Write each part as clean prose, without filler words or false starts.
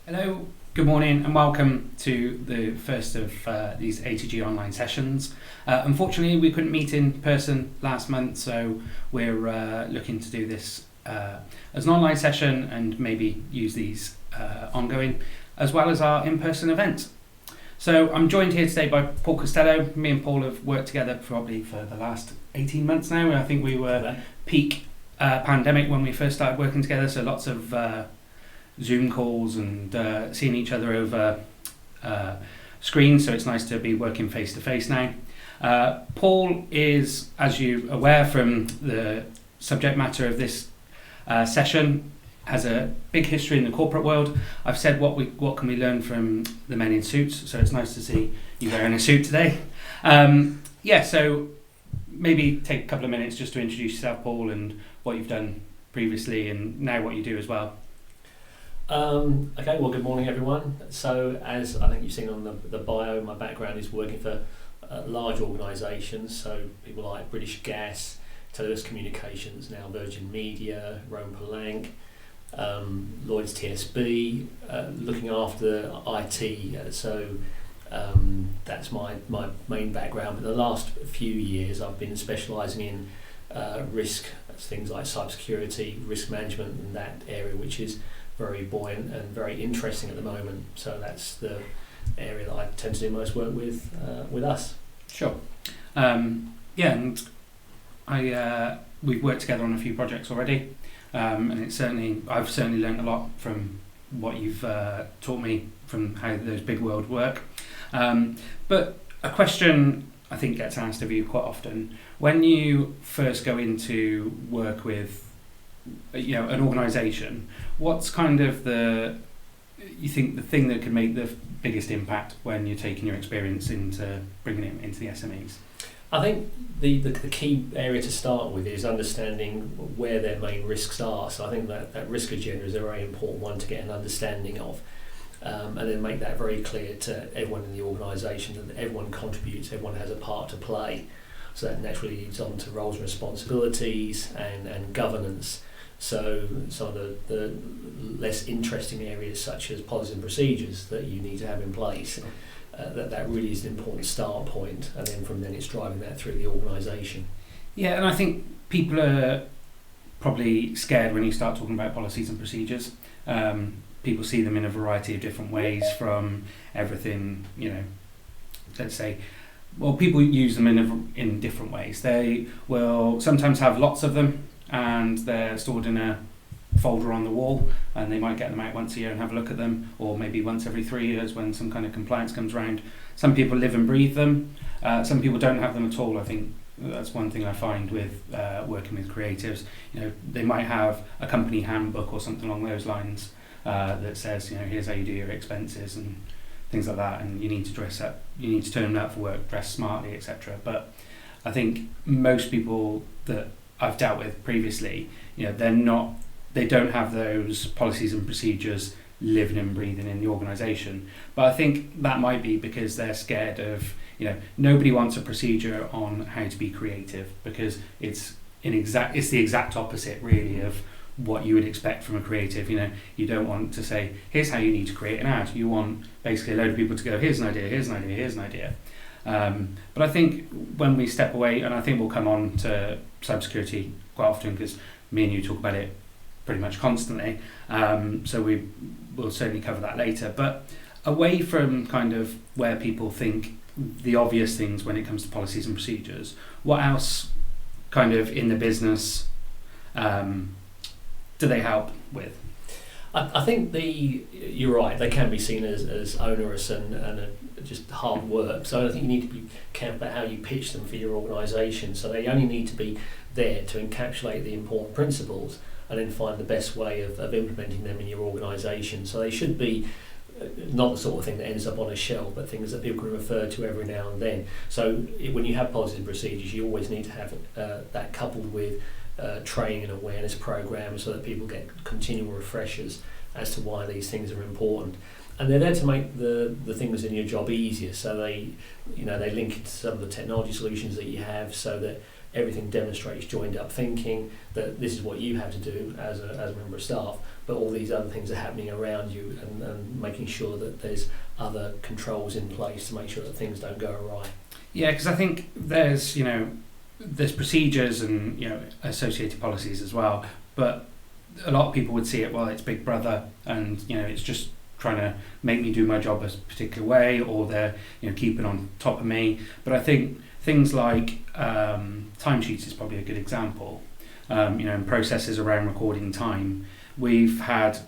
Hello, good morning and welcome to the first of these ATG online sessions. Unfortunately we couldn't meet in person last month, so we're looking to do this as an online session and maybe use these ongoing as well as our in-person events. So I'm joined here today by Paul Costello. Me and Paul have worked together probably for the last 18 months now. I think we were peak pandemic when we first started working together, so lots of Zoom calls and seeing each other over screens, so it's nice to be working face to face now. Paul is, as you're aware from the subject matter of this session, has a big history in the corporate world. I've said what can we learn from the men in suits, so it's nice to see you wearing a suit today. So maybe take a couple of minutes just to introduce yourself, Paul, and what you've done previously and now what you do as well. Okay, well, good morning, everyone. So, as I think you've seen on the bio, my background is working for large organisations, so people like British Gas, Telus Communications, now Virgin Media, Rome Palank, Lloyds TSB, looking after IT. That's my main background. But the last few years, I've been specialising in risk, things like cybersecurity, risk management, and that area, which is very buoyant and very interesting at the moment. So that's the area that I tend to do most work with us. Sure. And we've worked together on a few projects already, and I've certainly learned a lot from what you've taught me from how those big world work. But a question I think gets asked of you quite often: when you first go into work with an organisation, what's kind of the thing that could make the biggest impact when you're taking your experience into bringing it into the SMEs? I think the key area to start with is understanding where their main risks are. So I think that risk agenda is a very important one to get an understanding of, and then make that very clear to everyone in the organisation, that everyone contributes, everyone has a part to play. So that naturally leads on to roles and responsibilities and governance. So some of the less interesting areas, such as policies and procedures that you need to have in place, that really is an important start point, and then from then it's driving that through the organisation. Yeah, and I think people are probably scared when you start talking about policies and procedures. People see them in a variety of different ways, from everything, let's say, well, people use them in different ways. They will sometimes have lots of them, and they're stored in a folder on the wall, and they might get them out once a year and have a look at them, or maybe once every 3 years when some kind of compliance comes around. Some people live and breathe them. Some people don't have them at all. I think that's one thing I find with working with creatives. They might have a company handbook or something along those lines that says, here's how you do your expenses and things like that, and you need to dress up, you need to turn up for work, dress smartly, etc. But I think most people that I've dealt with previously, they don't have those policies and procedures living and breathing in the organisation. But I think that might be because they're scared of, nobody wants a procedure on how to be creative, because it's the exact opposite really of what you would expect from a creative. You don't want to say, here's how you need to create an ad. You want basically a load of people to go, here's an idea, here's an idea, here's an idea. But I think when we step away, and I think we'll come on to cybersecurity quite often because me and you talk about it pretty much constantly, so we will certainly cover that later. But away from kind of where people think the obvious things when it comes to policies and procedures, what else kind of in the business do they help with? I think you're right, they can be seen as onerous and just hard work. So I think you need to be careful about how you pitch them for your organisation. So they only need to be there to encapsulate the important principles, and then find the best way of implementing them in your organisation. So they should be not the sort of thing that ends up on a shelf, but things that people can refer to every now and then. So when you have policies and procedures, you always need to have that coupled with training and awareness programs, so that people get continual refreshers as to why these things are important. And they're there to make the things in your job easier. So they link it to some of the technology solutions that you have, so that everything demonstrates joined up thinking, that this is what you have to do as a member of staff, but all these other things are happening around you, and making sure that there's other controls in place to make sure that things don't go awry. Yeah, because I think there's procedures and associated policies as well, but a lot of people would see it, well, it's Big Brother, and it's just trying to make me do my job a particular way, or they're keeping on top of me. But I think things like timesheets is probably a good example. And processes around recording time. We've had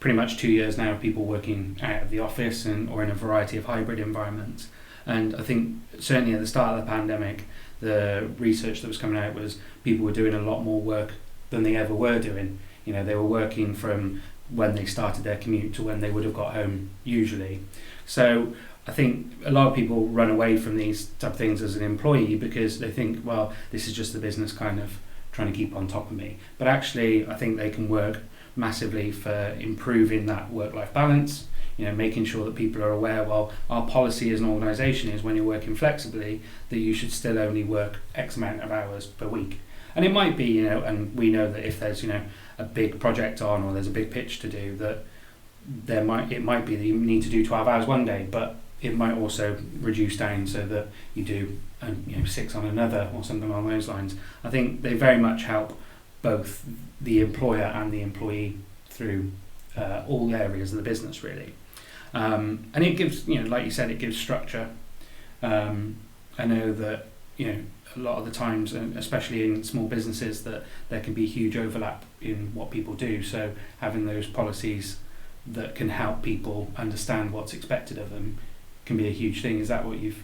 pretty much 2 years now of people working out of the office or in a variety of hybrid environments. And I think certainly at the start of the pandemic, the research that was coming out was people were doing a lot more work than they ever were doing. They were working from when they started their commute to when they would have got home usually. So I think a lot of people run away from these type of things as an employee because they think, well, this is just the business kind of trying to keep on top of me. But actually, I think they can work massively for improving that work-life balance, making sure that people are aware, well, our policy as an organisation is when you're working flexibly, that you should still only work X amount of hours per week. And it might be, and we know that if there's, a big project on or there's a big pitch to do, that it might be that you need to do 12 hours one day, but it might also reduce down so that you do 6 on another or something along those lines. I think they very much help both the employer and the employee through all areas of the business, really. And it gives, like you said, it gives structure. I know that, a lot of the times, and especially in small businesses, that there can be huge overlap in what people do. So having those policies that can help people understand what's expected of them can be a huge thing. Is that what you've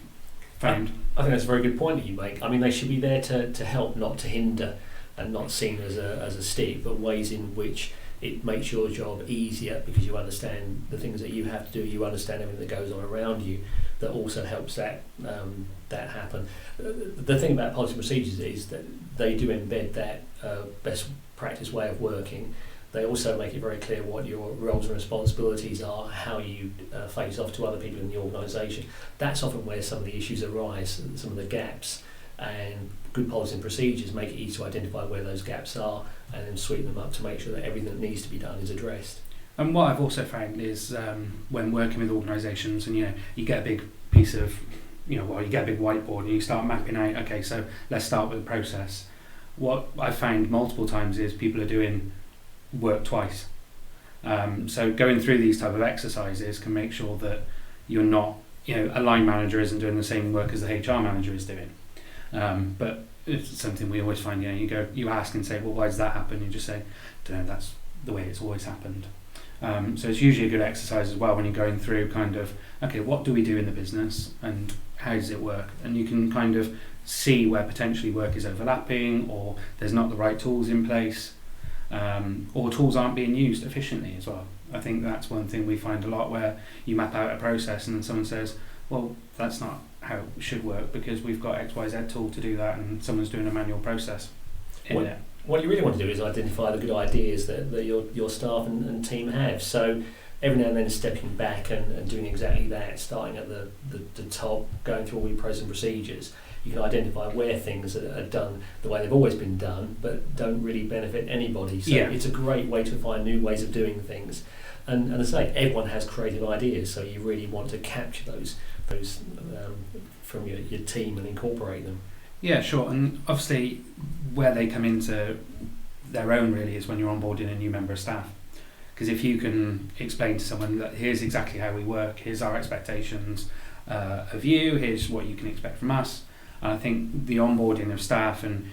found? I think that's a very good point that you make. I mean, they should be there to help, not to hinder, and not seen as a stick, but ways in which it makes your job easier because you understand the things that you have to do, you understand everything that goes on around you, that also helps that happen. The thing about policy procedures is that they do embed that best practice way of working. They also make it very clear what your roles and responsibilities are, how you face off to other people in the organisation. That's often where some of the issues arise, some of the gaps, and good policy and procedures make it easy to identify where those gaps are and then sweeten them up to make sure that everything that needs to be done is addressed. And what I've also found is when working with organisations, and you get a big piece of, you get a big whiteboard and you start mapping out, okay, so let's start with the process. What I've found multiple times is people are doing work twice. So going through these type of exercises can make sure that you're not, a line manager isn't doing the same work as the HR manager is doing. But it's something we always find, you ask and say, well, why does that happen? You just say, don't know, that's the way it's always happened. So it's usually a good exercise as well when you're going through kind of, okay, what do we do in the business and how does it work? And you can kind of see where potentially work is overlapping, or there's not the right tools in place, or tools aren't being used efficiently as well. I think that's one thing we find a lot, where you map out a process and then someone says, well, that's not how it should work because we've got XYZ tool to do that, and someone's doing a manual process in there. What you really want to do is identify the good ideas that your staff and team have. So every now and then stepping back and doing exactly that, starting at the top, going through all your process and procedures, you can identify where things are done the way they've always been done, but don't really benefit anybody. So It's a great way to find new ways of doing things. And as I say, everyone has creative ideas, so you really want to capture those from your team and incorporate them. Yeah, sure. And obviously where they come into their own really is when you're onboarding a new member of staff. Because if you can explain to someone that here's exactly how we work, here's our expectations of you, here's what you can expect from us. And I think the onboarding of staff, and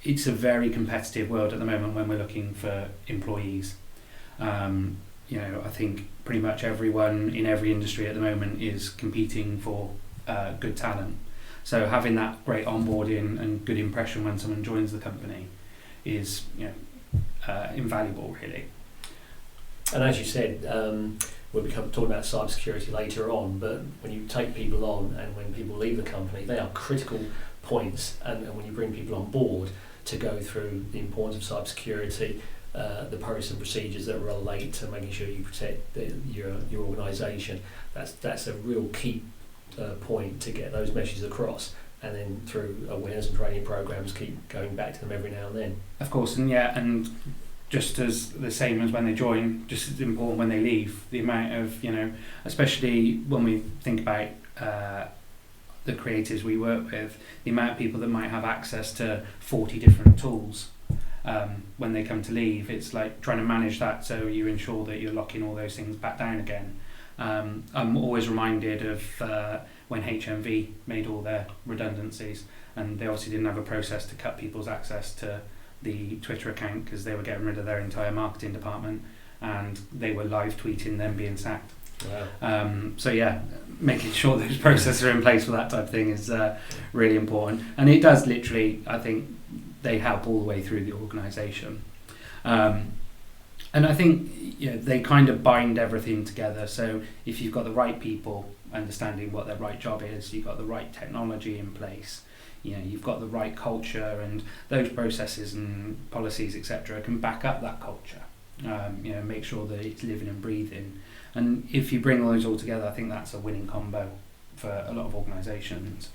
it's a very competitive world at the moment when we're looking for employees. I think pretty much everyone in every industry at the moment is competing for good talent. So having that great onboarding and good impression when someone joins the company is invaluable, really. And as you said, we'll be talking about cybersecurity later on, but when you take people on and when people leave the company, they are critical points. And when you bring people on board to go through the importance of cybersecurity, the process and procedures that relate to making sure you protect your organisation, that's a real key point to get those messages across. and then through awareness and training programs keep going back to them every now and then. Of course, and just as the same as when they join, just as important when they leave. The amount of, especially when we think about the creatives we work with, the amount of people that might have access to 40 different tools when they come to leave, it's like trying to manage that so you ensure that you're locking all those things back down again. I'm always reminded of when HMV made all their redundancies, and they obviously didn't have a process to cut people's access to the Twitter account because they were getting rid of their entire marketing department, and they were live tweeting them being sacked. Wow. So yeah, making sure those processes are in place for that type of thing is really important, and it does literally, I think, they help all the way through the organisation. And I think they kind of bind everything together. So if you've got the right people understanding what their right job is, you've got the right technology in place, you've got the right culture, and those processes and policies, etc., can back up that culture. Make sure that it's living and breathing. And if you bring all those all together, I think that's a winning combo for a lot of organisations.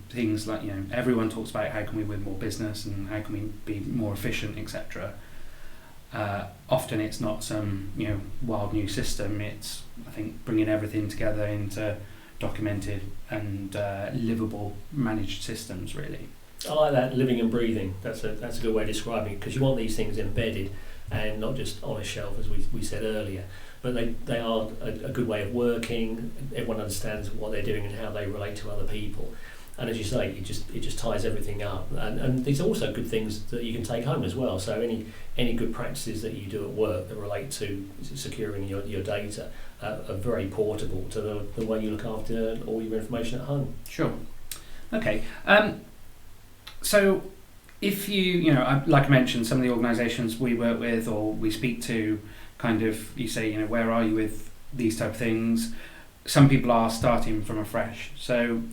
Things like, everyone talks about how can we win more business and how can we be more efficient, etc. Often it's not some wild new system. It's, I think, bringing everything together into documented and livable managed systems, really. I like that, living and breathing. That's a good way of describing it, because you want these things embedded and not just on a shelf, as we said earlier. But they are a good way of working. Everyone understands what they're doing and how they relate to other people. And as you say, it just ties everything up. And these are also good things that you can take home as well. So any good practices that you do at work that relate to securing your data are very portable to the way you look after all your information at home. Sure. Okay. So if like I mentioned, some of the organisations we work with or we speak to, kind of, you say, where are you with these type of things? Some people are starting from afresh. So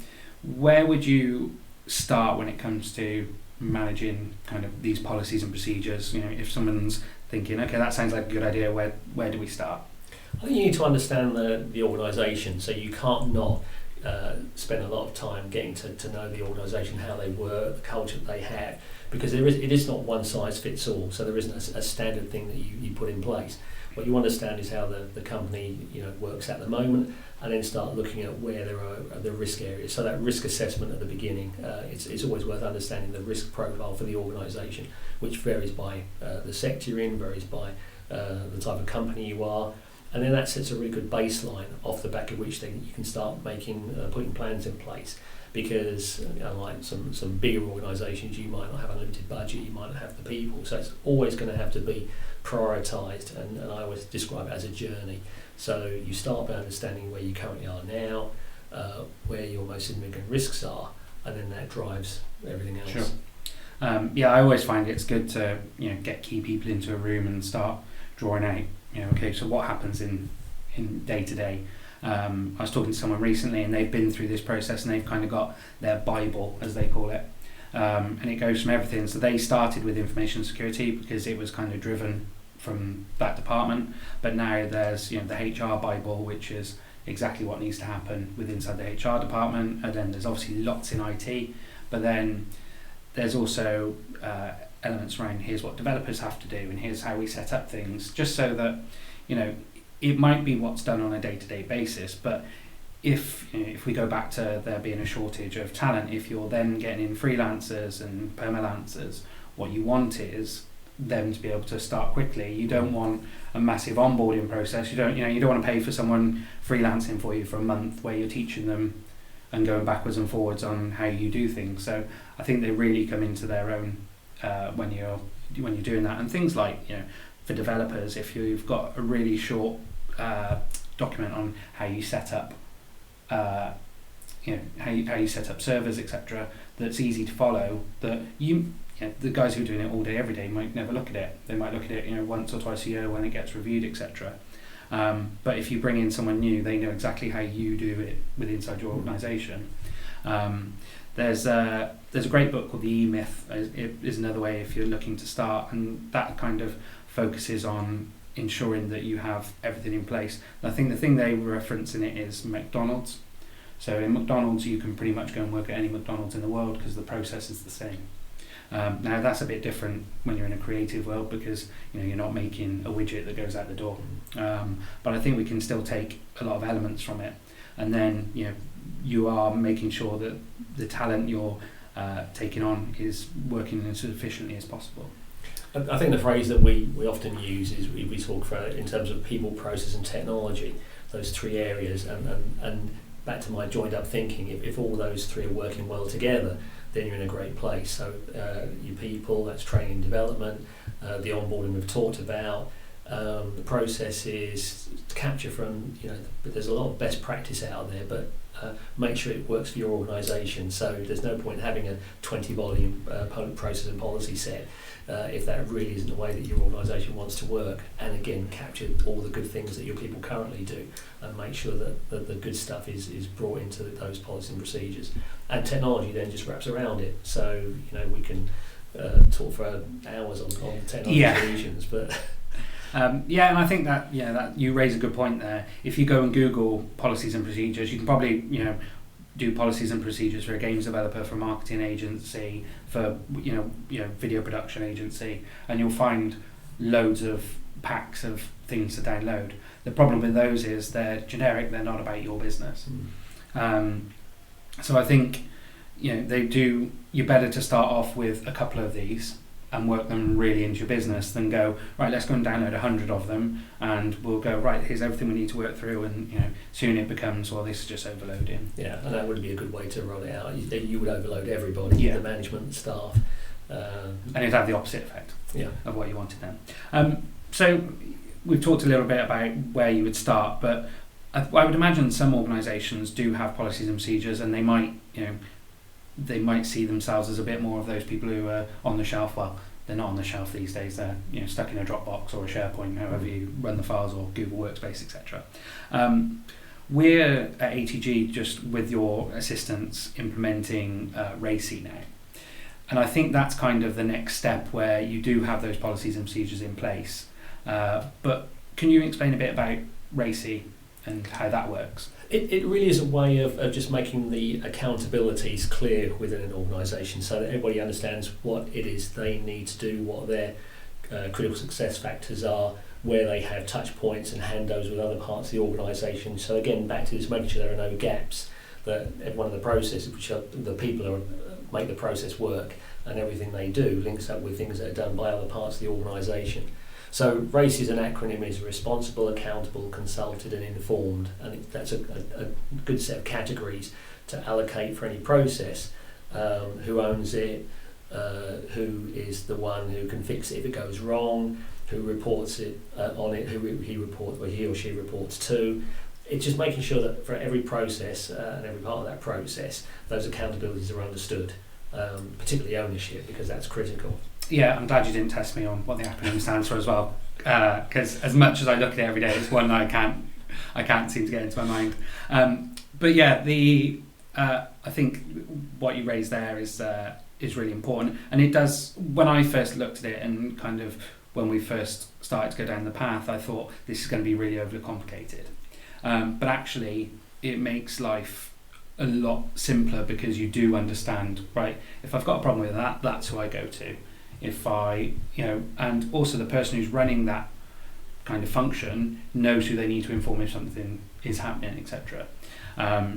where would you start when it comes to managing kind of these policies and procedures? If someone's thinking, okay, that sounds like a good idea, where do we start? I think you need to understand the organisation, so you can't not spend a lot of time getting to know the organisation, how they work, the culture that they have, because it is not one size fits all, so there isn't a standard thing that you put in place. What you understand is how the company works at the moment, and then start looking at where there are the risk areas. So that risk assessment at the beginning, it's always worth understanding the risk profile for the organisation, which varies by the sector you're in, varies by the type of company you are, and then that sets a really good baseline off the back of which then you can start putting plans in place. Because unlike some bigger organisations, you might not have a limited budget, you might not have the people, so it's always going to have to be prioritised, and I always describe it as a journey. So you start by understanding where you currently are now, where your most significant risks are, and then that drives everything else. Sure. I always find it's good to get key people into a room and start drawing out. Okay, so what happens in day to day? I was talking to someone recently, and they've been through this process, and they've kind of got their Bible, as they call it, and it goes from everything. So they started with information security because it was kind of driven from that department, but now there's the HR Bible, which is exactly what needs to happen inside the HR department, and then there's obviously lots in IT, but then there's also elements around here's what developers have to do, and here's how we set up things, just so that it might be what's done on a day-to-day basis, but if we go back to there being a shortage of talent, if you're then getting in freelancers and permalancers, what you want is them to be able to start quickly. You don't want a massive onboarding process. You don't want to pay for someone freelancing for you for a month where you're teaching them and going backwards and forwards on how you do things. So I think they really come into their own when you're doing that. And things like for developers, if you've got a really short document on how you set up how you set up servers, etc., that's easy to follow, that the guys who are doing it all day every day might never look at it. They might look at it once or twice a year when it gets reviewed, etc. But if you bring in someone new, they know exactly how you do it inside your organisation. There's a great book called The E-Myth. It is another way if you're looking to start, and that kind of focuses on ensuring that you have everything in place. And I think the thing they reference in it is McDonald's. So in McDonald's, you can pretty much go and work at any McDonald's in the world because the process is the same. Now that's a bit different when you're in a creative world because you're not making a widget that goes out the door. But I think we can still take a lot of elements from it, and then you are making sure that the talent you're taking on is working as efficiently as possible. I think the phrase that we often use is we talk in terms of people, process and technology, those three areas, and back to my joined up thinking, if all those three are working well together, then you're in a great place. So your people, that's training and development, the onboarding we've talked about, the processes to capture from, there's a lot of best practice out there, but make sure it works for your organisation. So there's no point in having a 20 volume process and policy set if that really isn't the way that your organisation wants to work. And again, capture all the good things that your people currently do and make sure that the good stuff is brought into those policies and procedures. And technology then just wraps around it. So we can talk for hours on technology solutions, but and I think that you raise a good point there. If you go and Google policies and procedures, you can probably do policies and procedures for a games developer, for a marketing agency, for video production agency, and you'll find loads of packs of things to download. The problem with those is they're generic; they're not about your business. So I think you're better to start off with a couple of these and work them really into your business than go, right, let's go and download 100 of them and we'll go, right, here's everything we need to work through, and soon it becomes, well, this is just overloading. Yeah, and that wouldn't be a good way to roll it out. You would overload everybody, the management, staff. And it'd have the opposite effect of what you wanted then. So we've talked a little bit about where you would start, but I would imagine some organisations do have policies and procedures, and they might see themselves as a bit more of those people who are on the shelf. Well, they're not on the shelf these days. They're stuck in a Dropbox or a SharePoint, however you run the files, or Google Workspace, etc. We're at ATG just with your assistance implementing RACI now, and I think that's kind of the next step where you do have those policies and procedures in place. But can you explain a bit about RACI and how that works? It really is a way of just making the accountabilities clear within an organisation so that everybody understands what it is they need to do, what their critical success factors are, where they have touch points and handovers with other parts of the organisation. So again, back to this, making sure there are no gaps, that every one of the processes, which are the people make the process work, and everything they do links up with things that are done by other parts of the organisation. So RACE is an acronym, is responsible, accountable, consulted and informed, and that's a good set of categories to allocate for any process. Who owns it, who is the one who can fix it if it goes wrong, who reports it on it, who he or she reports to. It's just making sure that for every process and every part of that process, those accountabilities are understood, particularly ownership, because that's critical. Yeah, I'm glad you didn't test me on what the acronym stands for as well, because as much as I look at it every day, it's one that I can't seem to get into my mind. But yeah, I think what you raised there is really important, and it does. When I first looked at it, and kind of when we first started to go down the path, I thought this is going to be really overly complicated. But actually, it makes life a lot simpler because you do understand, right? If I've got a problem with that, that's who I go to. If and also the person who's running that kind of function knows who they need to inform if something is happening, etc.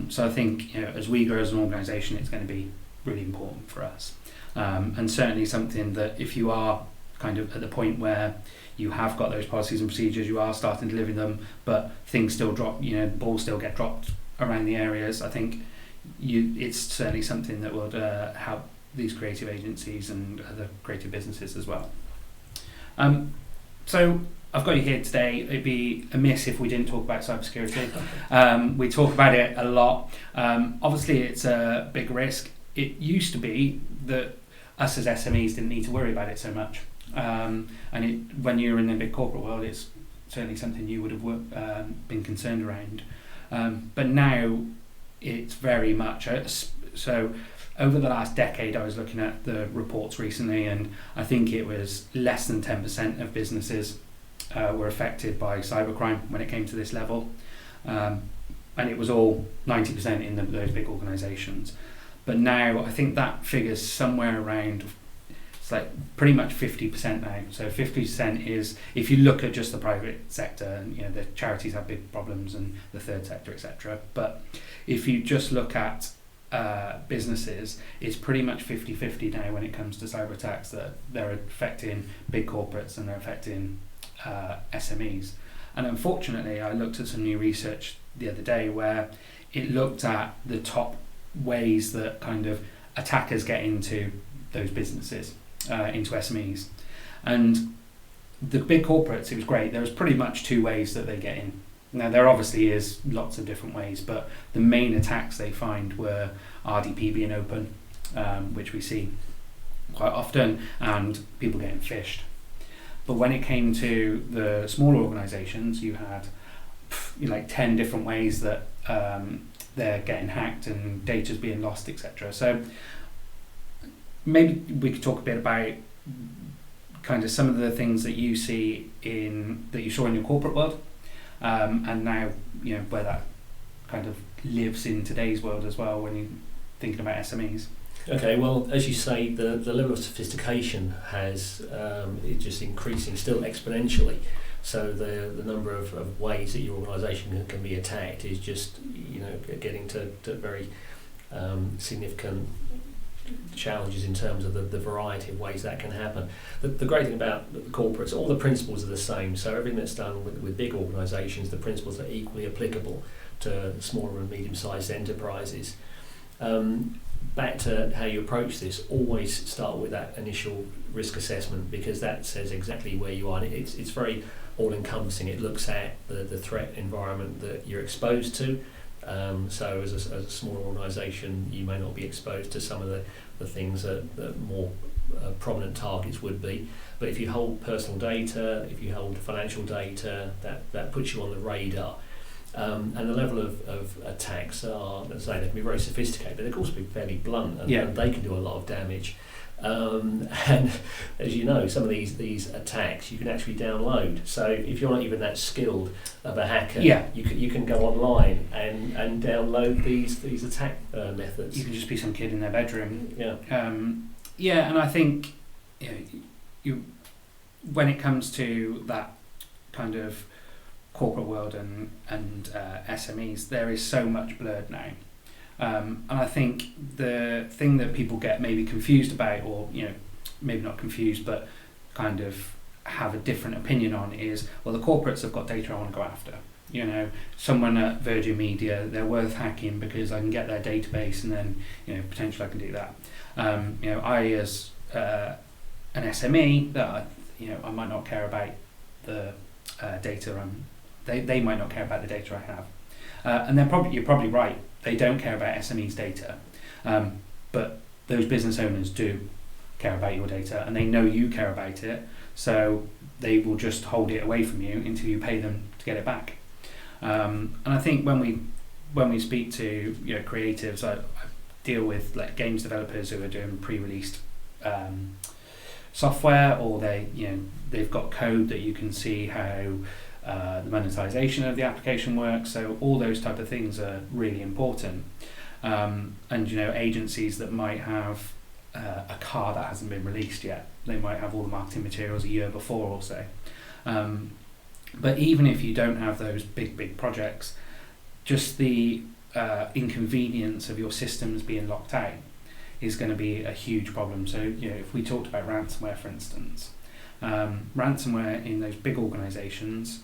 So I think as we grow as an organisation, it's going to be really important for us, and certainly something that if you are kind of at the point where you have got those policies and procedures, you are starting to live in them, but things still drop, balls still get dropped around the areas. I think it's certainly something that would help these creative agencies and other creative businesses as well. So I've got you here today. It'd be amiss if we didn't talk about cybersecurity. We talk about it a lot. Obviously, it's a big risk. It used to be that us as SMEs didn't need to worry about it so much. When you're in the big corporate world, it's certainly something you would have been concerned around. But now it's very much so. Over the last decade, I was looking at the reports recently, and I think it was less than 10% of businesses were affected by cybercrime when it came to this level. and it was all 90% in those big organisations. But now I think that figure's somewhere around, it's like pretty much 50% now. So 50% is, if you look at just the private sector, and the charities have big problems and the third sector, etc. But if you just look at businesses, it's pretty much 50-50 now when it comes to cyber attacks, that they're affecting big corporates and they're affecting SMEs. And unfortunately, I looked at some new research the other day where it looked at the top ways that kind of attackers get into those businesses, into SMEs. And the big corporates, it was great. There was pretty much 2 ways that they get in. Now, there obviously is lots of different ways, but the main attacks they find were RDP being open, which we see quite often, and people getting phished. But when it came to the smaller organisations, you had like 10 different ways that they're getting hacked and data's being lost, etc. So maybe we could talk a bit about kind of some of the things that you see that you saw in your corporate world, and now where that kind of lives in today's world as well when you're thinking about SMEs. Okay, well, as you say, the level of sophistication is just increasing still exponentially. So the number of ways that your organisation can be attacked is just getting to very significant challenges in terms of the variety of ways that can happen. The great thing about the corporates, all the principles are the same. So everything that's done with big organisations, the principles are equally applicable to smaller and medium-sized enterprises. Back to how you approach this, always start with that initial risk assessment, because that says exactly where you are. It's very all-encompassing. It looks at the threat environment that you're exposed to. So as a small organisation, you may not be exposed to some of the things that more prominent targets would be. But if you hold personal data, if you hold financial data, that puts you on the radar. And the level of attacks are, as I say, they can be very sophisticated, but they can also be fairly blunt, and they can do a lot of damage. And as you know, some of these attacks you can actually download. So if you're not even that skilled of a hacker, you can go online and download these attack methods. You can just be some kid in their bedroom. Yeah. And I think you when it comes to that kind of corporate world and SMEs, there is so much blurred now. And I think the thing that people get maybe confused about, or maybe not confused, but kind of have a different opinion on is, well, the corporates have got data I want to go after. Someone at Virgin Media, they're worth hacking because I can get their database and then potentially I can do that. I as an SME, that I might not care about the data. They might not care about the data I have, and you're probably right. They don't care about SME's data, but those business owners do care about your data, and they know you care about it, so they will just hold it away from you until you pay them to get it back. And I think when we speak to creatives, I deal with like games developers who are doing pre-released software, or they've got code that you can see how the monetization of the application works. So all those type of things are really important. And agencies that might have a car that hasn't been released yet, they might have all the marketing materials a year before or so. But even if you don't have those big projects, just the inconvenience of your systems being locked out is going to be a huge problem. So if we talked about ransomware, for instance, ransomware in those big organizations,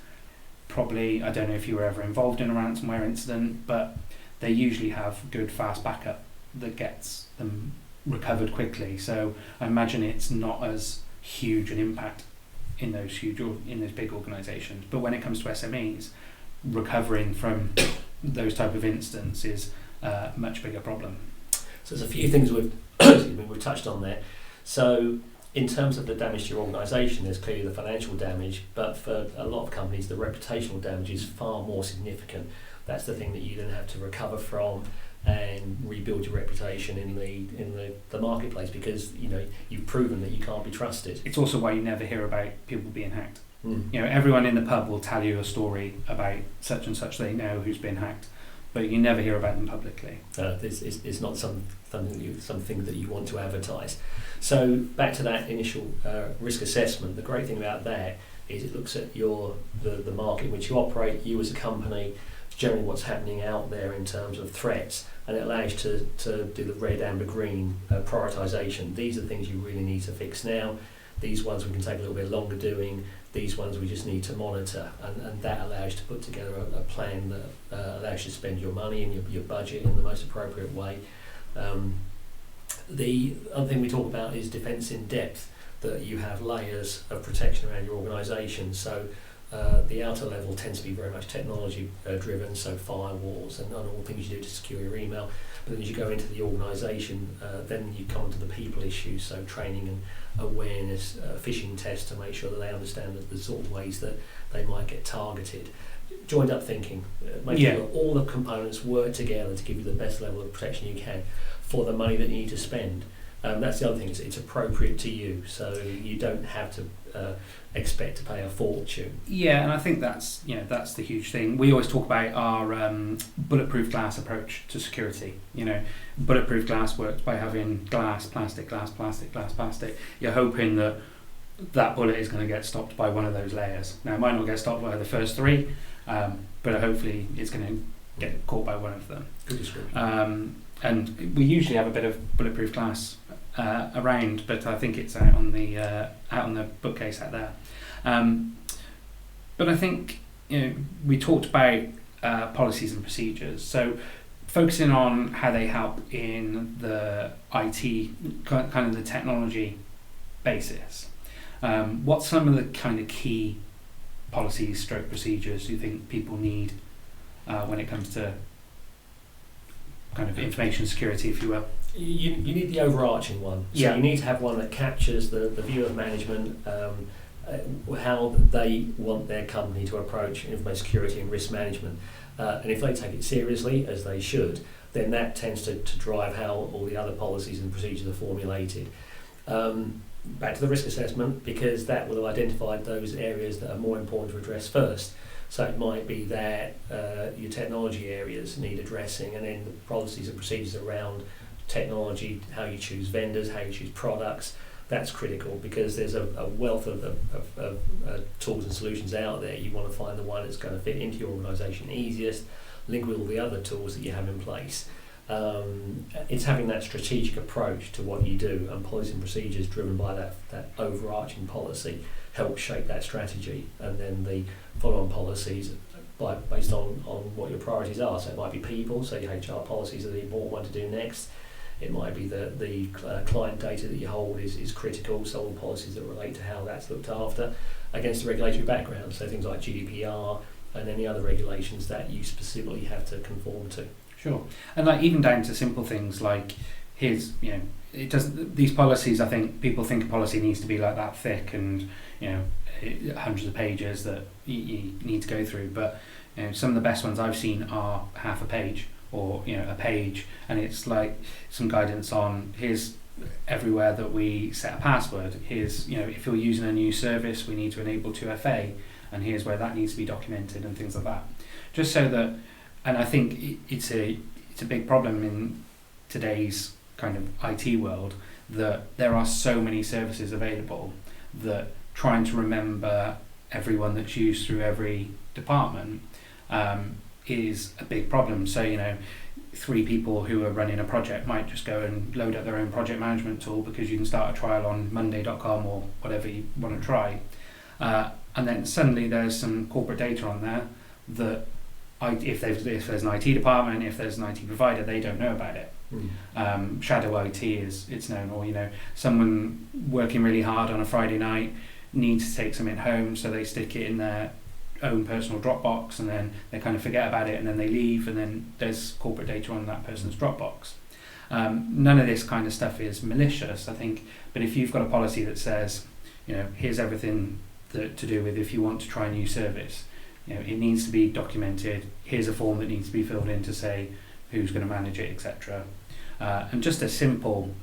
probably, I don't know if you were ever involved in a ransomware incident, but they usually have good fast backup that gets them recovered quickly. So I imagine it's not as huge an impact in those big organizations. But when it comes to SMEs, recovering from those type of incidents is a much bigger problem. So there's a few things we've touched on there. So in terms of the damage to your organisation, there's clearly the financial damage, but for a lot of companies, the reputational damage is far more significant. That's the thing that you then have to recover from and rebuild your reputation in the marketplace, because you've proven that you can't be trusted. It's also why you never hear about people being hacked. Everyone in the pub will tell you a story about such and such they know who's been hacked, but you never hear about them publicly. It's not something that you want to advertise. So back to that initial risk assessment, the great thing about that is it looks at the market in which you operate, you as a company, generally what's happening out there in terms of threats, and it allows you to do the red, amber, green prioritisation. These are the things you really need to fix now. These ones we can take a little bit longer doing. These ones we just need to monitor, and that allows you to put together a plan that allows you to spend your money and your budget in the most appropriate way. The other thing we talk about is defence in depth, that you have layers of protection around your organisation. So the outer level tends to be very much technology driven, so firewalls and all things you do to secure your email. But then as you go into the organisation, then you come to the people issues, so training and awareness, phishing tests to make sure that they understand the sort of ways that they might get targeted. Joined up thinking, making sure that all the components work together to give you the best level of protection you can for the money that you need to spend. That's the other thing, it's appropriate to you, so you don't have to expect to pay a fortune. Yeah, and I think that's the huge thing. We always talk about our bulletproof glass approach to security. Bulletproof glass works by having glass, plastic, glass, plastic, glass, plastic. You're hoping that bullet is going to get stopped by one of those layers. Now, it might not get stopped by the first three, but hopefully it's going to get caught by one of them. Good description. And we usually have a bit of bulletproof glass around, but I think it's out on the bookcase out there. But I think we talked about policies and procedures. So focusing on how they help in the IT, kind of the technology basis. What's some of the kind of key policies, stroke procedures you think people need when it comes to kind of information security, if you will? You need the overarching one. So you need to have one that captures the view of management, how they want their company to approach information security and risk management. And if they take it seriously, as they should, then that tends to drive how all the other policies and procedures are formulated. Back to the risk assessment, because that will have identified those areas that are more important to address first. So it might be that your technology areas need addressing, and then the policies and procedures around technology, how you choose vendors, how you choose products, that's critical, because there's a wealth of tools and solutions out there. You want to find the one that's going to fit into your organisation easiest, link with all the other tools that you have in place. It's having that strategic approach to what you do, and policy and procedures driven by that overarching policy help shape that strategy, and then the follow-on policies based on what your priorities are. So it might be people, so your HR policies are the important one to do next. It might be the client data that you hold is critical, so all policies that relate to how that's looked after against the regulatory background, so things like GDPR and any other regulations that you specifically have to conform to. Sure, and like even down to simple things like it doesn't. These policies, I think people think a policy needs to be like that thick and hundreds of pages that you need to go through. But some of the best ones I've seen are half a page or a page, and it's like some guidance on here's everywhere that we set a password. Here's if you're using a new service, we need to enable 2FA, and here's where that needs to be documented and things like that. Just so that. And I think it's a big problem in today's kind of IT world that there are so many services available that trying to remember everyone that's used through every department is a big problem. So 3 people who are running a project might just go and load up their own project management tool because you can start a trial on Monday.com or whatever you want to try, and then suddenly there's some corporate data on there that if there's an IT department, if there's an IT provider, they don't know about it. Shadow IT it's known, or someone working really hard on a Friday night needs to take something home, so they stick it in their own personal Dropbox, and then they kind of forget about it, and then they leave, and then there's corporate data on that person's Dropbox. None of this kind of stuff is malicious, I think, but if you've got a policy that says, here's everything to do with if you want to try a new service, it needs to be documented. Here's a form that needs to be filled in to say who's going to manage it, etc. And just a simple,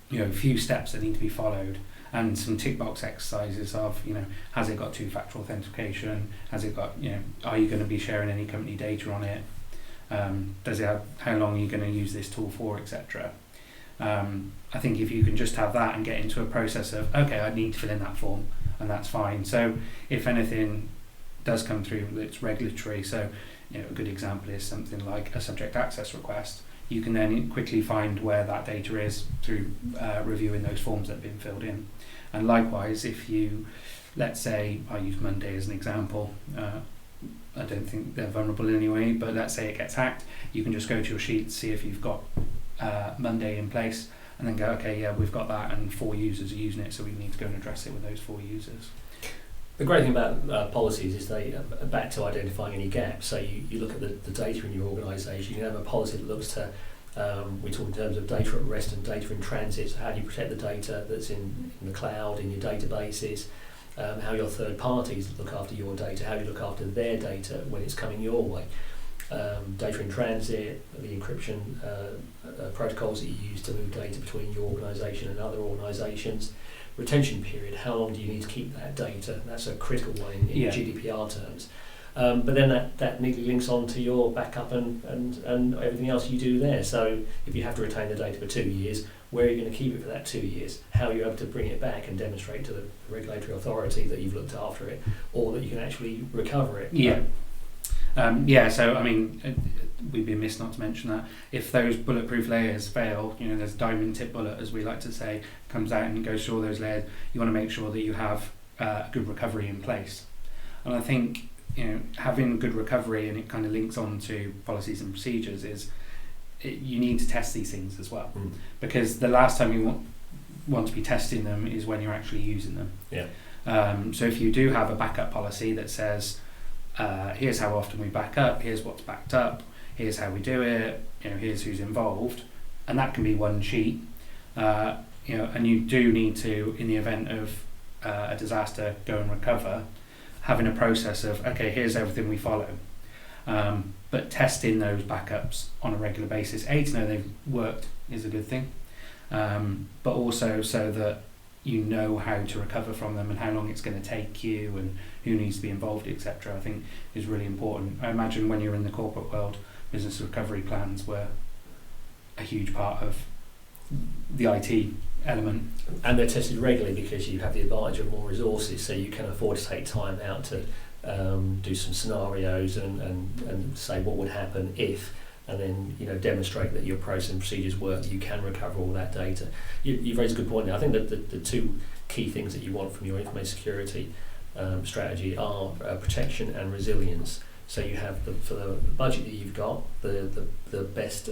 few steps that need to be followed, and some tick box exercises of, has it got 2-factor authentication? Has it got, are you going to be sharing any company data on it? Does it have, how long are you going to use this tool for, etc. I think if you can just have that and get into a process of, okay, I need to fill in that form, and that's fine. So if anything does come through that's regulatory, so a good example is something like a subject access request. You can then quickly find where that data is through reviewing those forms that have been filled in. And likewise, if you, let's say, I use Monday as an example, I don't think they're vulnerable in any way, but let's say it gets hacked, you can just go to your sheet, see if you've got Monday in place, and then go, okay, yeah, we've got that, and 4 users are using it, so we need to go and address it with those 4 users. The great thing about policies is they back to identifying any gaps. So you look at the data in your organisation. You can have a policy that looks to, we talk in terms of data at rest and data in transit. So how do you protect the data that's in the cloud, in your databases? How your third parties look after your data, how you look after their data when it's coming your way. Data in transit, the encryption protocols that you use to move data between your organisation and other organisations. Retention period, how long do you need to keep that data? That's a critical one in GDPR terms. But then that neatly links on to your backup and everything else you do there. So if you have to retain the data for 2 years, where are you going to keep it for that 2 years? How are you able to bring it back and demonstrate to the regulatory authority that you've looked after it, or that you can actually recover it? So I mean, we'd be amiss not to mention that if those bulletproof layers fail, there's diamond tip bullet, as we like to say, comes out and goes through all those layers. You want to make sure that you have a good recovery in place. And I think having good recovery, and it kind of links on to policies and procedures, is you need to test these things as well, because the last time you want to be testing them is when you're actually using them. So if you do have a backup policy that says, here's how often we back up, here's what's backed up, here's how we do it, here's who's involved, and that can be one sheet, and you do need to, in the event of a disaster, go and recover, having a process of, okay, here's everything we follow, but testing those backups on a regular basis. To know they've worked is a good thing, but also so that you know how to recover from them and how long it's going to take you and who needs to be involved, etc. I think is really important. I imagine when you're in the corporate world, business recovery plans were a huge part of the IT element. And they're tested regularly because you have the advantage of more resources, so you can afford to take time out to do some scenarios and say what would happen if, and then demonstrate that your process and procedures work, that you can recover all that data. You've raised a good point there. I think that the 2 key things that you want from your information security strategy are protection and resilience. So you have for the budget that you've got, the best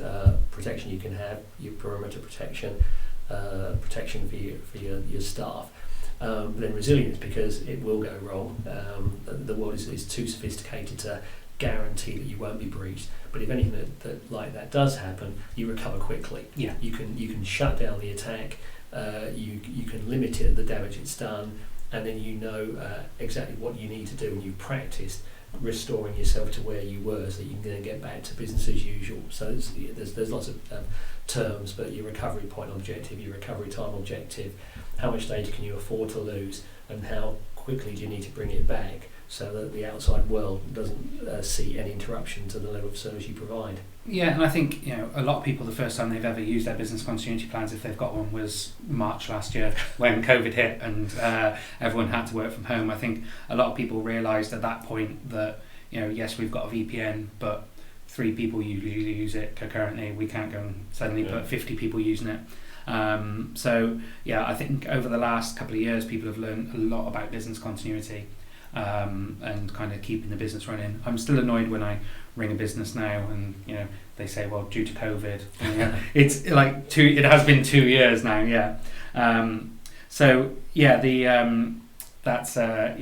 protection you can have, your perimeter protection for your staff. Then resilience, because it will go wrong. The world is too sophisticated to guarantee that you won't be breached, but if anything that like that does happen, you recover quickly. You can shut down the attack, you can limit it, the damage it's done, and then exactly what you need to do, and you practiced restoring yourself to where you were, so you can then get back to business as usual. So there's lots of terms, but your recovery point objective, your recovery time objective, how much data can you afford to lose, and how quickly do you need to bring it back, so that the outside world doesn't see any interruption to the level of service you provide. Yeah, and I think a lot of people, the first time they've ever used their business continuity plans, if they've got one, was March last year when COVID hit and everyone had to work from home. I think a lot of people realised at that point that yes, we've got a VPN, but 3 people usually use it concurrently. We can't go and suddenly put 50 people using it. I think over the last couple of years, people have learned a lot about business continuity. And kind of keeping the business running. I'm still annoyed when I ring a business now and they say, well, due to COVID. It's like it has been 2 years now. That's a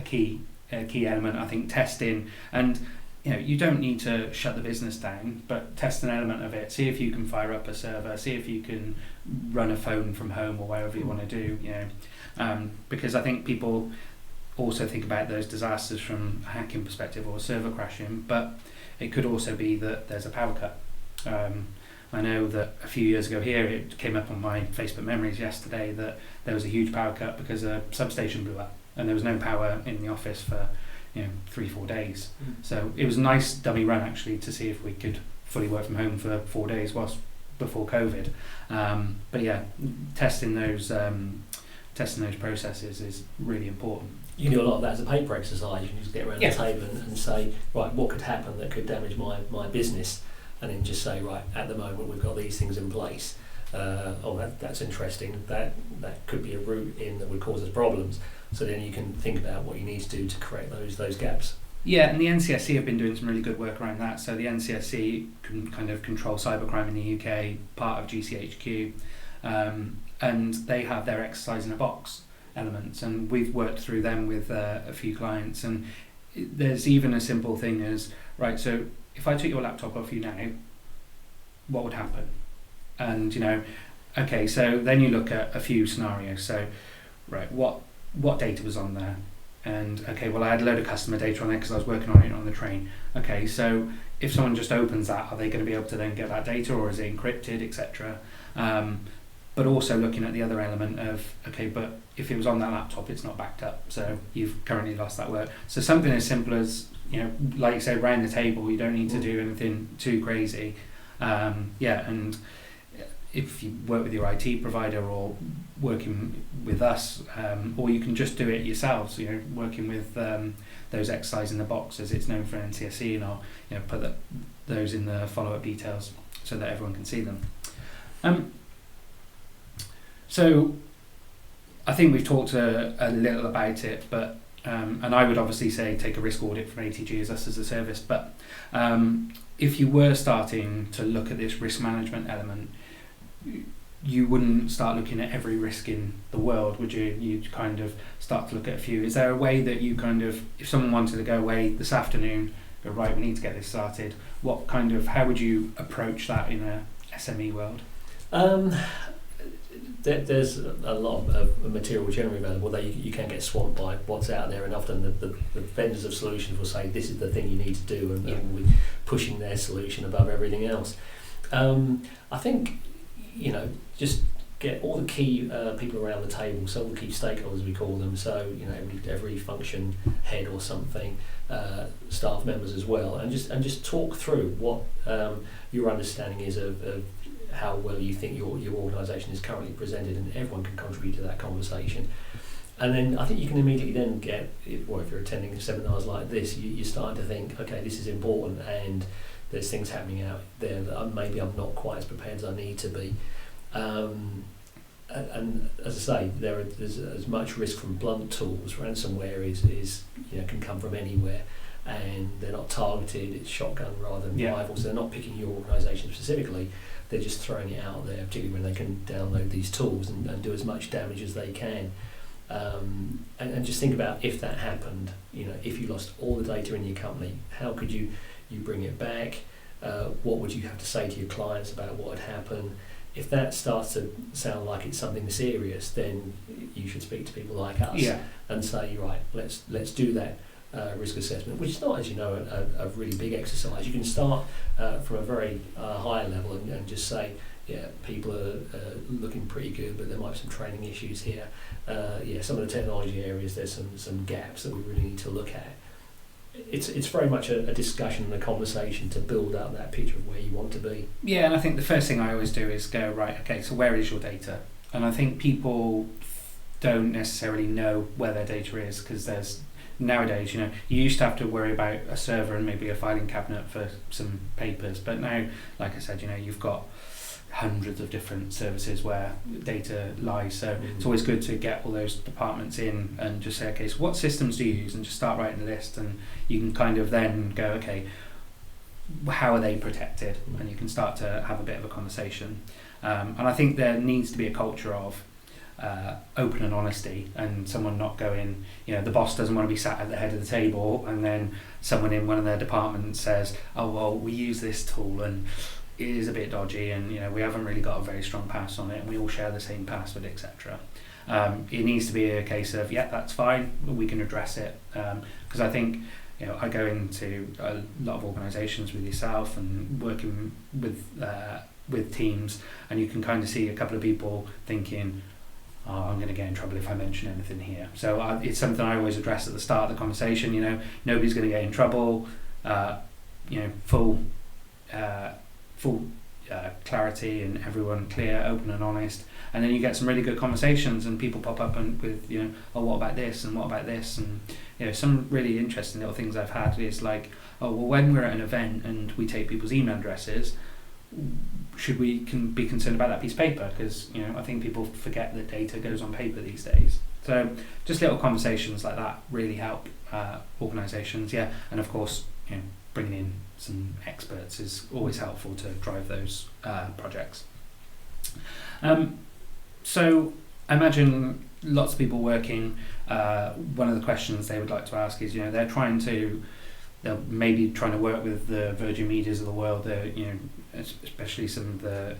key element. I think testing, and you don't need to shut the business down, but test an element of it. See if you can fire up a server. See if you can run a phone from home or wherever you want to do. Because I think people also think about those disasters from a hacking perspective or server crashing, but it could also be that there's a power cut. I know that a few years ago here, it came up on my Facebook memories yesterday that there was a huge power cut because a substation blew up and there was no power in the office for 3-4 days. So it was a nice dummy run actually to see if we could fully work from home for 4 days whilst before COVID. But yeah, testing those processes is really important. You can do a lot of that as a paper exercise. You can just get around the table and say, right, what could happen that could damage my business, and then just say, right, at the moment we've got these things in place. That's interesting. That could be a route in that would cause us problems. So then you can think about what you need to do to correct those gaps. Yeah, and the NCSC have been doing some really good work around that. So the NCSC can kind of control cybercrime in the UK, part of GCHQ, and they have their exercise in a box elements, and we've worked through them with a few clients, and there's even a simple thing as, right, so if I took your laptop off you now, what would happen? And okay, so then you look at a few scenarios. So right, what data was on there? And okay, well, I had a load of customer data on there because I was working on it on the train. Okay, so if someone just opens that, are they going to be able to then get that data, or is it encrypted, etc.? But also looking at the other element of, okay, but if it was on that laptop, it's not backed up, so you've currently lost that work. So something as simple as, like you said, round the table, you don't need to do anything too crazy. And if you work with your IT provider or working with us, or you can just do it yourselves, working with those exercise in the box, as it's known for NCSE, and I'll put those in the follow-up details so that everyone can see them. So I think we've talked a little about it, but and I would obviously say take a risk audit from ATG as us as a service, but if you were starting to look at this risk management element, you wouldn't start looking at every risk in the world, would you? You'd kind of start to look at a few. Is there a way that you kind of, if someone wanted to go away this afternoon, go, right, we need to get this started, how would you approach that in a SME world? There's a lot of material generally available that you can get swamped by what's out there, and often the vendors of solutions will say this is the thing you need to do, and will be pushing their solution above everything else. I think just get all the key people around the table, so all the key stakeholders we call them, so every function head or something, staff members as well, and just talk through what your understanding is of how well you think your organisation is currently presented, and everyone can contribute to that conversation. And then I think you can immediately then get, if you're attending seminars like this, you're starting to think, okay, this is important, and there's things happening out there that maybe I'm not quite as prepared as I need to be. And as I say, there's as much risk from blunt tools. Ransomware is can come from anywhere, and they're not targeted. It's shotgun rather than rifles. They're not picking your organisation specifically. They're just throwing it out there, particularly when they can download these tools and do as much damage as they can. And just think about if that happened. If you lost all the data in your company, how could you bring it back? What would you have to say to your clients about what had happened? If that starts to sound like it's something serious, then you should speak to people like us and say, right, let's do that risk assessment, which is not, as you know, a really big exercise. You can start from a very high level and just say, people are looking pretty good, but there might be some training issues here. Some of the technology areas, there's some gaps that we really need to look at. It's very much a discussion and a conversation to build up that picture of where you want to be. Yeah, and I think the first thing I always do is go, right, okay, so where is your data? And I think people don't necessarily know where their data is, because there's nowadays, you used to have to worry about a server and maybe a filing cabinet for some papers, but now, like I said, you've got hundreds of different services where data lies, so it's always good to get all those departments in and just say, okay, so what systems do you use, and just start writing a list, and you can kind of then go, okay, how are they protected, and you can start to have a bit of a conversation. And I think there needs to be a culture of open and honesty, and someone not going, the boss doesn't want to be sat at the head of the table, and then someone in one of their departments says, oh well, we use this tool and it is a bit dodgy, and we haven't really got a very strong pass on it, and we all share the same password, etc. It needs to be a case of, that's fine, we can address it, because I think I go into a lot of organisations with yourself and working with teams, and you can kind of see a couple of people thinking, I'm going to get in trouble if I mention anything here. So it's something I always address at the start of the conversation. Nobody's going to get in trouble. Full clarity and everyone clear, open and honest. And then you get some really good conversations and people pop up and with, what about this and what about this? And, some really interesting little things I've had is like, when we're at an event and we take people's email addresses, should we be concerned about that piece of paper? Because, I think people forget that data goes on paper these days. So just little conversations like that really help organisations. Yeah. And of course, bringing in some experts is always helpful to drive those projects. So I imagine lots of people working, one of the questions they would like to ask is, they're maybe trying to work with the Virgin Medias of the world, especially some of the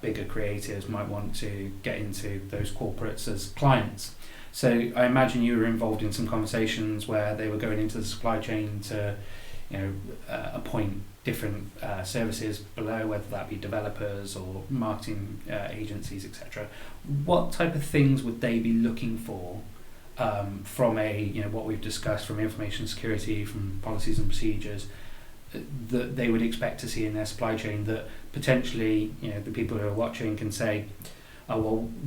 bigger creatives might want to get into those corporates as clients. So I imagine you were involved in some conversations where they were going into the supply chain to appoint different services below, whether that be developers or marketing agencies, etc. What type of things would they be looking for from what we've discussed, from information security, from policies and procedures, that they would expect to see in their supply chain that potentially the people who are watching can say,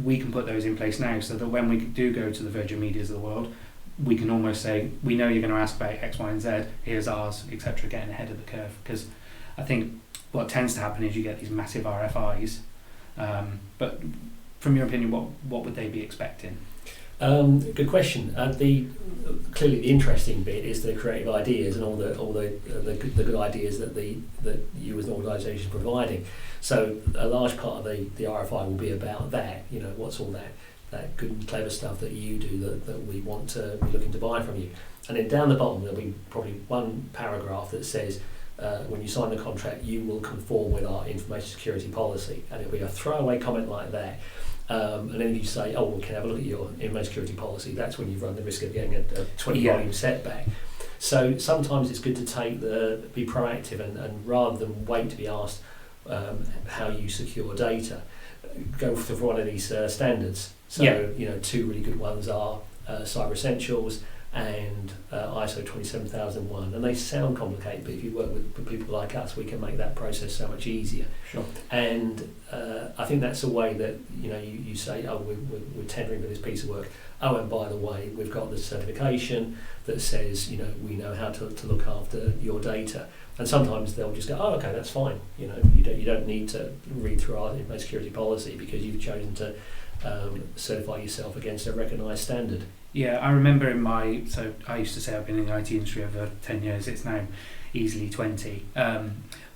we can put those in place now, so that when we do go to the Virgin Medias of the world, we can almost say, we know you're going to ask about X, Y, and Z, here's ours, etc., getting ahead of the curve. Because I think what tends to happen is you get these massive RFIs, but from your opinion, what would they be expecting? Good question. Clearly the interesting bit is the creative ideas and all the good ideas that you as an organisation are providing. So a large part of the RFI will be about that. What's all that good and clever stuff that you do that we want to be looking to buy from you. And then down the bottom there'll be probably one paragraph that says when you sign the contract you will conform with our information security policy, and it'll be a throwaway comment like that. And then if you say, we can have a look at your information security policy, that's when you run the risk of getting a 20 volume setback. So sometimes it's good to be proactive and rather than wait to be asked how you secure data, go for one of these standards. So, two really good ones are Cyber Essentials and ISO 27001. And they sound complicated, but if you work with people like us, we can make that process so much easier. Sure. And I think that's a way that, you say, we're tendering for this piece of work. And by the way, we've got the certification that says, we know how to look after your data. And sometimes they'll just go, okay, that's fine. You don't need to read through our information security policy because you've chosen to certify yourself against a recognised standard. Yeah, I remember so I used to say I've been in the IT industry over 10 years, it's now easily 20.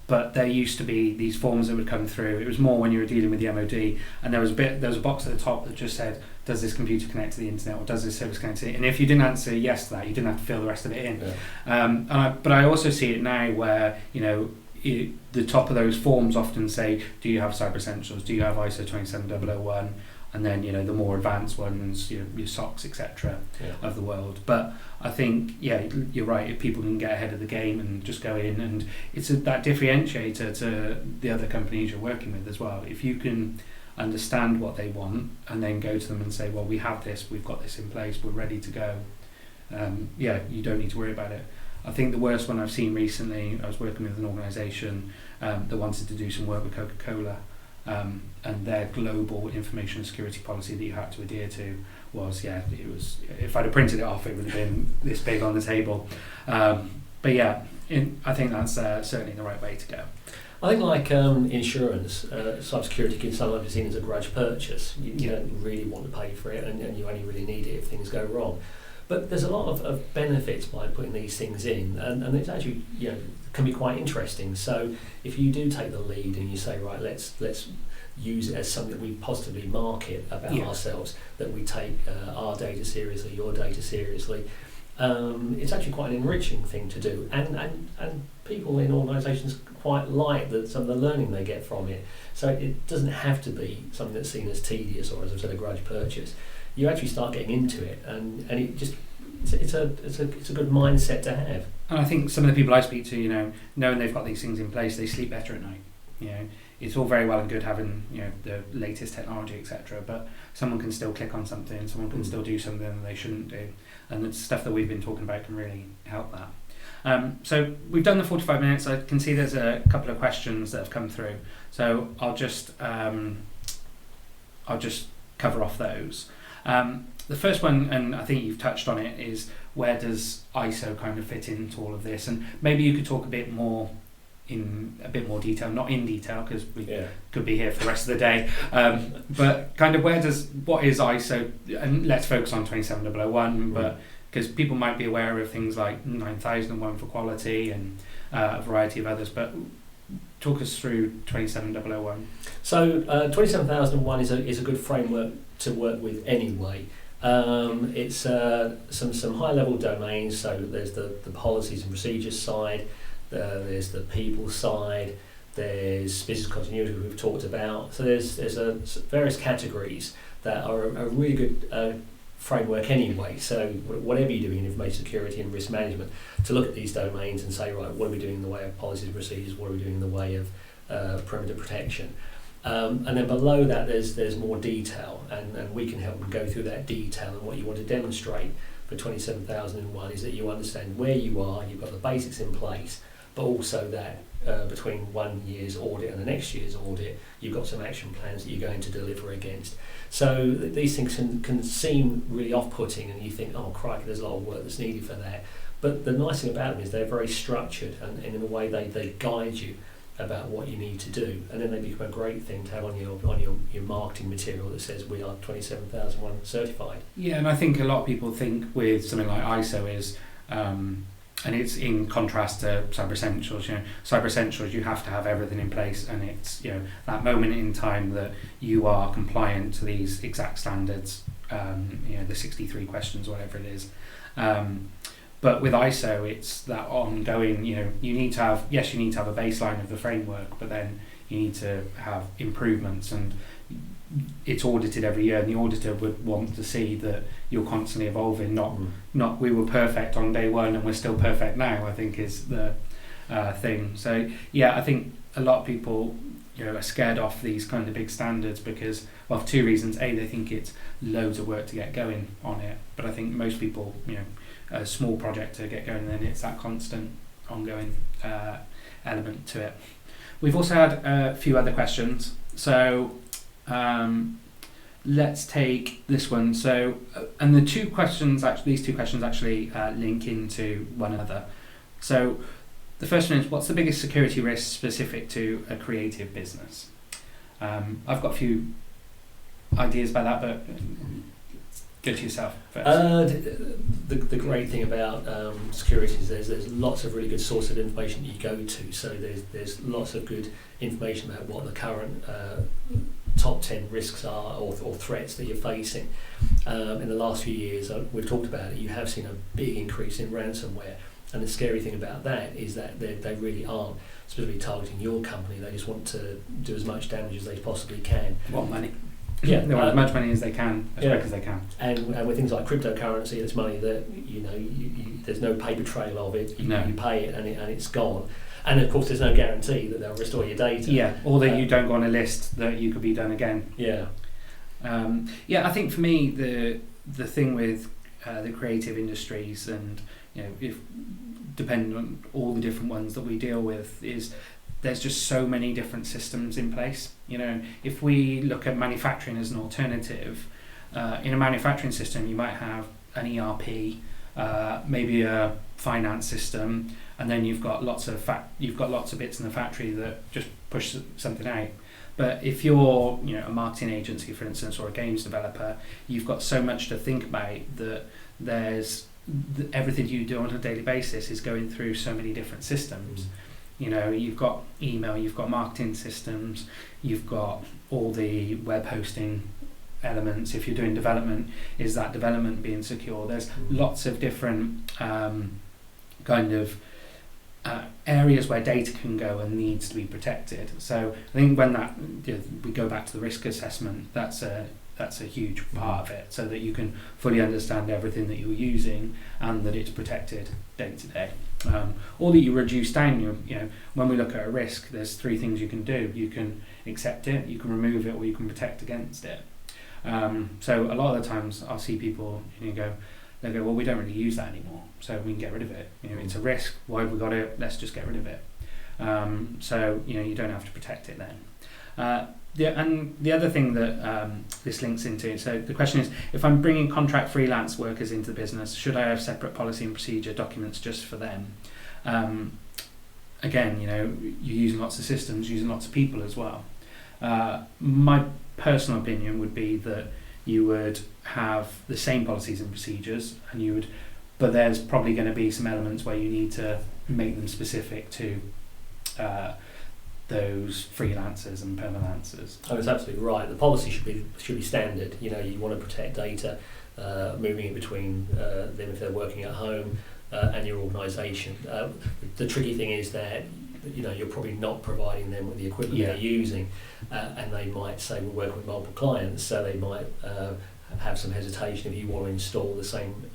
But there used to be these forms that would come through. It was more when you were dealing with the MOD, and there was a box at the top that just said, does this computer connect to the internet, or does this service connect to it? And if you didn't answer yes to that, you didn't have to fill the rest of it in. Yeah. But I also see it now where, the top of those forms often say, do you have Cyber Essentials? Do you have ISO 27001? And then, the more advanced ones, your SOCs, etc. Of the world. But I think, you're right, if people can get ahead of the game and just go in, and it's that differentiator to the other companies you're working with as well. If you can understand what they want and then go to them and say, well, we have this, we've got this in place, we're ready to go, you don't need to worry about it. I think the worst one I've seen recently, I was working with an organisation that wanted to do some work with Coca-Cola, and their global information security policy that you had to adhere to was, it was, if I'd have printed it off, it would have been this big on the table. But I think that's certainly the right way to go. I think like insurance, cybersecurity can sometimes be seen as a grudge purchase. You don't really want to pay for it, and you only really need it if things go wrong. But there's a lot of benefits by putting these things in, and it's actually can be quite interesting. So if you do take the lead and you say, right, let's use it as something that we positively market about ourselves, that we take our data seriously, your data seriously, it's actually quite an enriching thing to do, and people in organisations quite like some of the learning they get from it. So it doesn't have to be something that's seen as tedious or, as I've said, a grudge purchase. You actually start getting into it, and it just it's a good mindset to have. And I think some of the people I speak to, knowing they've got these things in place, they sleep better at night. It's all very well and good having the latest technology, etc. But someone can still click on something, someone can still do something that they shouldn't do, and the stuff that we've been talking about can really help that. So we've done the 45 minutes. I can see there's a couple of questions that have come through, so I'll just cover off those. The first one, and I think you've touched on it, is where does ISO kind of fit into all of this? And maybe you could talk in a bit more detail, not in detail because we could be here for the rest of the day, but kind of what is ISO, and let's focus on 27001, but because people might be aware of things like 9001 for quality and a variety of others, but talk us through 27001. So 27001 is a good framework to work with anyway. It's some high level domains, so there's the policies and procedures side, there's the people side, there's business continuity we've talked about, so there's various categories that are a really good framework anyway. So whatever you do in information security and risk management, to look at these domains and say, right, what are we doing in the way of policies and procedures, what are we doing in the way of perimeter protection. And then below that there's more detail, and we can help them go through that detail. And what you want to demonstrate for 27001 is that you understand where you are, you've got the basics in place, but also that between 1 year's audit and the next year's audit, you've got some action plans that you're going to deliver against. So these things can seem really off-putting, and you think, oh crikey, there's a lot of work that's needed for that. But the nice thing about them is they're very structured, and in a way they guide you about what you need to do, and then they become a great thing to have on your marketing material that says we are 27001 certified. Yeah, and I think a lot of people think with something like ISO is, and it's in contrast to Cyber Essentials. Cyber Essentials, you have to have everything in place, and it's that moment in time that you are compliant to these exact standards. The 63 questions, whatever it is. But with ISO, it's that ongoing, you need to have a baseline of the framework, but then you need to have improvements, and it's audited every year, and the auditor would want to see that you're constantly evolving, not we were perfect on day one and we're still perfect now, I think is the thing. So yeah, I think a lot of people are scared off these kind of big standards because, well, for two reasons. A, they think it's loads of work to get going on it, but I think most people, a small project to get going, and then it's that constant ongoing element to it. We've also had a few other questions, so let's take this one. So and these two questions actually link into one another. So the first one is, what's the biggest security risk specific to a creative business? I've got a few ideas about that, but go to yourself first. The great thing about security is there's lots of really good sources of information you go to. So there's lots of good information about what the current top 10 risks are or threats that you're facing. In the last few years, we've talked about it, you have seen a big increase in ransomware. And the scary thing about that is that they really aren't specifically targeting your company. They just want to do as much damage as they possibly can. They want money. Yeah, they want as much money as they can, as quick as they can. And with things like cryptocurrency, it's money that there's no paper trail of it. You pay it and it's gone. And of course, there's no guarantee that they'll restore your data. Yeah, or that you don't go on a list that you could be done again. Yeah. I think for me the thing with the creative industries, and if depending on all the different ones that we deal with, is there's just so many different systems in place. If we look at manufacturing as an alternative, in a manufacturing system you might have an ERP, maybe a finance system, and then you've got lots of bits in the factory that just push something out. But if you're a marketing agency, for instance, or a games developer, you've got so much to think about that there's everything you do on a daily basis is going through so many different systems. You've got email, you've got marketing systems, you've got all the web hosting elements. If you're doing development, is that development being secure? There's lots of different areas where data can go and needs to be protected. So I think when we go back to the risk assessment, that's a huge part of it, so that you can fully understand everything that you're using and that it's protected day to day. Or that you reduce down when we look at a risk, there's three things you can do. You can accept it, you can remove it, or you can protect against it. So a lot of the times I'll see people, they'll go, well, we don't really use that anymore, so we can get rid of it. It's a risk. Why have we got it? Let's just get rid of it. So you don't have to protect it then. And the other thing that this links into, so the question is, if I'm bringing contract freelance workers into the business, should I have separate policy and procedure documents just for them? Again, you're using lots of systems, using lots of people as well. My personal opinion would be that you would have the same policies and procedures, but there's probably going to be some elements where you need to make them specific to those freelancers and permalancers. Oh, that's absolutely right. The policy should be standard. You want to protect data moving in between them if they're working at home and your organisation. The tricky thing is that you're probably not providing them with the equipment they're using, and they might say we're working with multiple clients, so they might have some hesitation if you want to install the same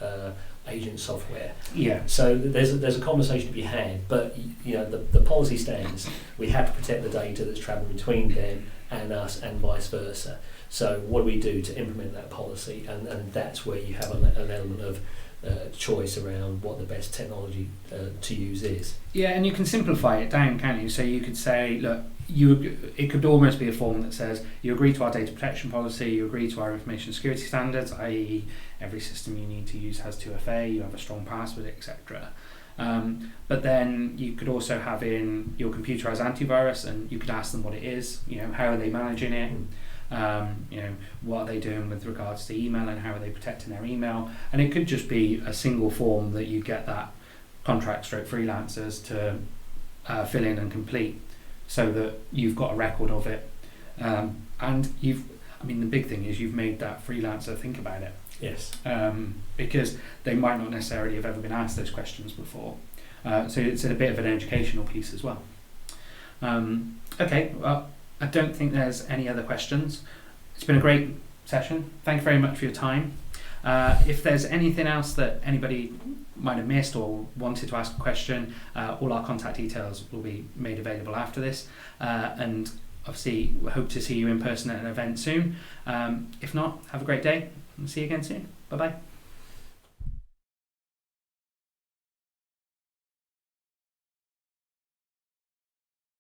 agent software. Yeah. So there's a conversation to be had, but the policy stands. We have to protect the data that's travelling between them and us, and vice versa. So what do we do to implement that policy? And that's where you have an element of choice around what the best technology to use is. Yeah, and you can simplify it down, can't you? So you could say, look, it could almost be a form that says you agree to our data protection policy, you agree to our information security standards, i.e. every system you need to use has 2FA, you have a strong password, etc. But then you could also have in your computerized antivirus, and you could ask them what it is, how are they managing it, what are they doing with regards to email and how are they protecting their email. And it could just be a single form that you get that contract stroke freelancers to fill in and complete, so that you've got a record of it, and the big thing is you've made that freelancer think about it. Yes. Because they might not necessarily have ever been asked those questions before, so it's a bit of an educational piece as well. Okay, well, I don't think there's any other questions. It's been a great session. Thank you very much for your time. If there's anything else that anybody might have missed or wanted to ask a question, all our contact details will be made available after this. And obviously, we hope to see you in person at an event soon. If not, have a great day and see you again soon. Bye-bye.